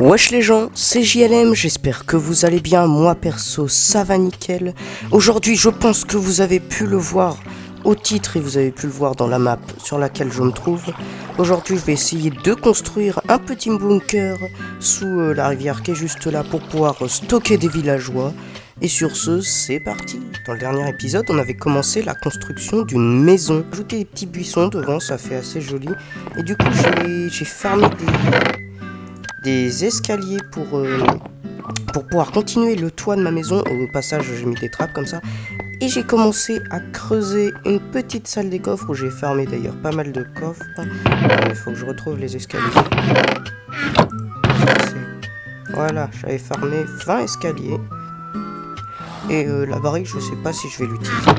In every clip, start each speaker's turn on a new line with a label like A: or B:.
A: Wesh les gens, c'est JLM, j'espère que vous allez bien, moi perso ça va nickel. Aujourd'hui je pense que vous avez pu le voir au titre et vous avez pu le voir dans la map sur laquelle je me trouve. Aujourd'hui je vais essayer de construire un petit bunker sous la rivière qui est juste là pour pouvoir stocker des villageois. Et sur ce, c'est parti. Dans le dernier épisode, on avait commencé la construction d'une maison. Ajouter des petits buissons devant, ça fait assez joli. Et du coup j'ai farmé des escaliers pour pouvoir continuer le toit de ma maison. Au passage j'ai mis des trappes comme ça et j'ai commencé à creuser une petite salle des coffres où j'ai fermé d'ailleurs pas mal de coffres. Il faut que je retrouve les escaliers. Voilà, j'avais fermé 20 escaliers et la barrique je sais pas si je vais l'utiliser.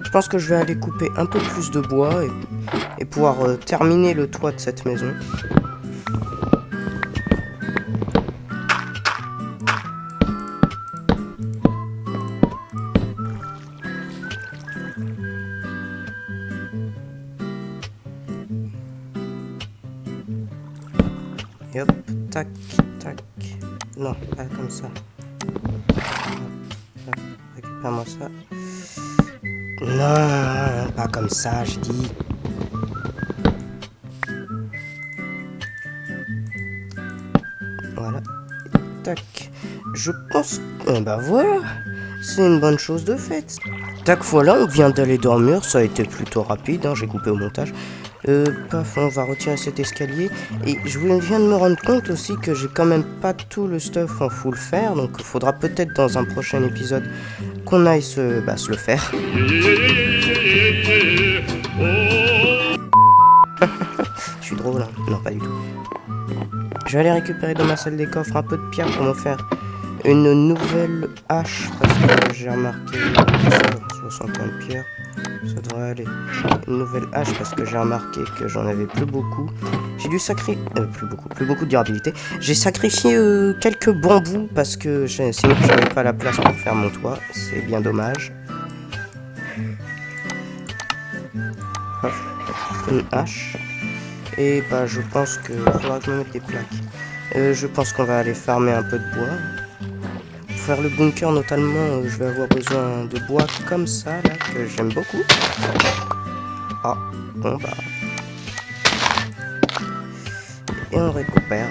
A: Je pense que je vais aller couper un peu plus de bois et pouvoir terminer le toit de cette maison. Et hop, tac, tac. Non, pas comme ça. Récupère-moi ça. Non, pas comme ça, je dis. Voilà. Tac. Je pense que... bah voilà. C'est une bonne chose de faite. Tac, voilà, on vient d'aller dormir. Ça a été plutôt rapide, hein, j'ai coupé au montage. Paf, on va retirer cet escalier. Et je viens de me rendre compte aussi que j'ai quand même pas tout le stuff en full fer. Donc il faudra peut-être dans un prochain épisode qu'on aille se le faire. Je suis drôle, hein? Non, pas du tout. Je vais aller récupérer dans ma salle des coffres un peu de pierre pour me faire une nouvelle hache. Parce que j'ai remarqué 61 de pierre. Ça devrait aller. Une nouvelle hache parce que j'ai remarqué que j'en avais plus beaucoup. J'ai dû sacrifier... plus beaucoup de durabilité. J'ai sacrifié quelques bambous parce que sinon je n'avais pas la place pour faire mon toit. C'est bien dommage. Hop. Une hache. Et bah je pense que faudra que je me mette des plaques. Je pense qu'on va aller farmer un peu de bois. Pour faire le bunker notamment, je vais avoir besoin de bois comme ça là, que j'aime beaucoup. Ah, bon bah. Et on récupère.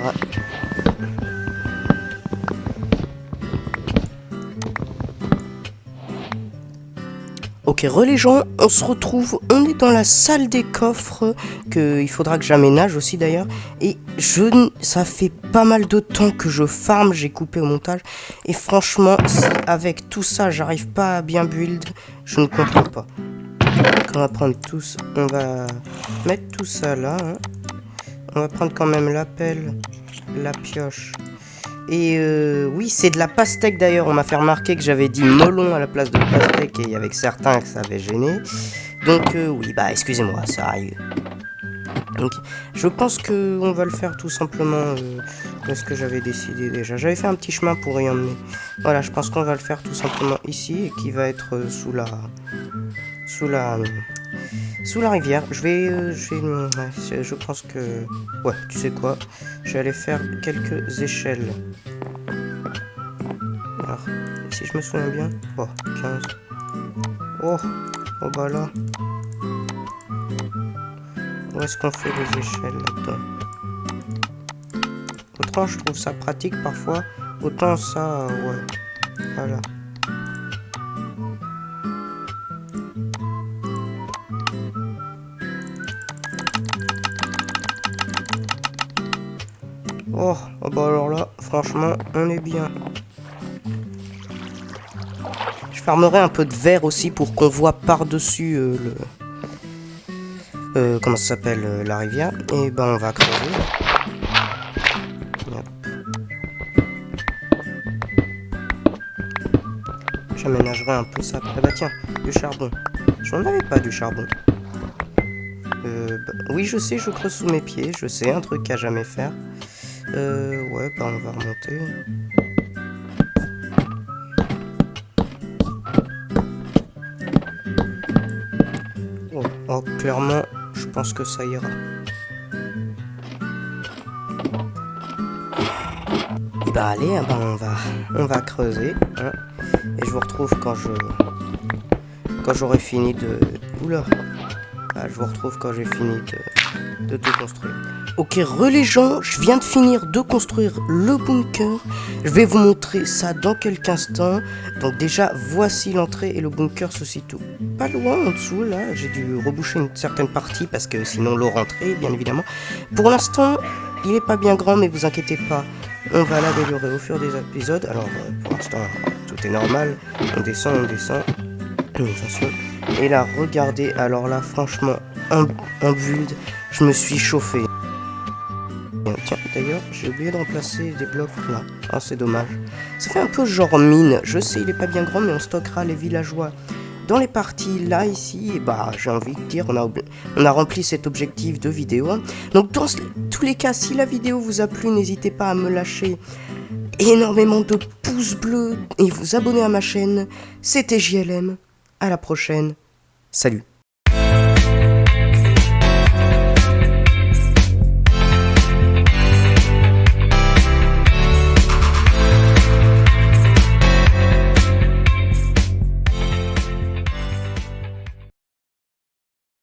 A: Ok, les gens, on se retrouve, on est dans la salle des coffres, il faudra que j'aménage aussi d'ailleurs, et ça fait pas mal de temps que je farme, j'ai coupé au montage, et franchement, si avec tout ça, j'arrive pas à bien build, je ne comprends pas. Donc on va prendre tous, on va mettre tout ça là, hein. On va prendre quand même la pelle, la pioche. Et oui, c'est de la pastèque d'ailleurs. On m'a fait remarquer que j'avais dit melon à la place de pastèque et avec certains que ça avait gêné. Donc oui, bah excusez-moi, ça arrive. Donc je pense que on va le faire tout simplement parce que j'avais décidé déjà. J'avais fait un petit chemin pour y emmener. Voilà, je pense qu'on va le faire tout simplement ici et qui va être sous la rivière. Je pense que... ouais, tu sais quoi? Je vais aller faire quelques échelles. Alors, si je me souviens bien... oh, 15. Oh bah là. Où est-ce qu'on fait les échelles là-dedans? Autant je trouve ça pratique parfois, autant ça... ouais. Voilà. Oh bah alors là, franchement, on est bien. Je farmerai un peu de verre aussi pour qu'on voit par-dessus comment ça s'appelle, la rivière. Et ben on va creuser. Hop. J'aménagerai un peu ça. Ah bah tiens, du charbon. J'en avais pas du charbon. Oui, je sais, je creuse sous mes pieds. Je sais, un truc à jamais faire. Ouais, bah on va remonter. Oh, clairement, je pense que ça ira. bah allez, ah bah, on va creuser. Hein, et je vous retrouve quand j'aurai fini de... Oula. Ah, je vous retrouve quand j'ai fini de tout construire. Ok, les gens, je viens de finir de construire le bunker. Je vais vous montrer ça dans quelques instants. Donc déjà, voici l'entrée et le bunker se situe pas loin en dessous. Là, j'ai dû reboucher une certaine partie parce que sinon l'eau rentrait, bien évidemment. Pour l'instant, il est pas bien grand, mais vous inquiétez pas. On va l'améliorer au fur des épisodes. Alors, pour l'instant, tout est normal. On descend. Attention. Et là, regardez, alors là, franchement, en build, je me suis chauffé. Tiens, d'ailleurs, j'ai oublié de remplacer des blocs là. Ah, c'est dommage. Ça fait un peu genre mine. Je sais, il est pas bien grand, mais on stockera les villageois dans les parties là, ici. Et bah, j'ai envie de dire, on a rempli cet objectif de vidéo. Hein. Donc, dans tous les cas, si la vidéo vous a plu, n'hésitez pas à me lâcher énormément de pouces bleus et vous abonner à ma chaîne. C'était JLM. À la prochaine. Salut.